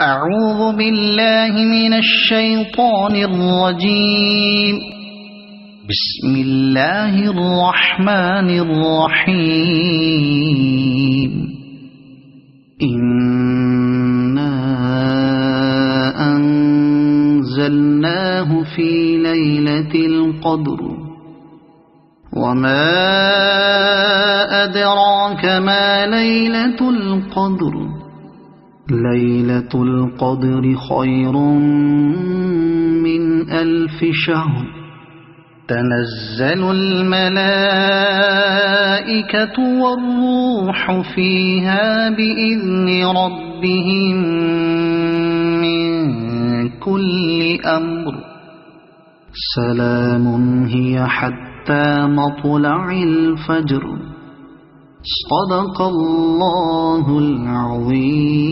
أعوذ بالله من الشيطان الرجيم. بسم الله الرحمن الرحيم. إنا أنزلناه في ليلة القدر وما أدراك ما ليلة القدر ليلة القدر خير من 1000 شهر تنزل الملائكة والروح فيها بإذن ربهم من كل أمر سلام هي حتى مطلع الفجر. صدق الله العظيم.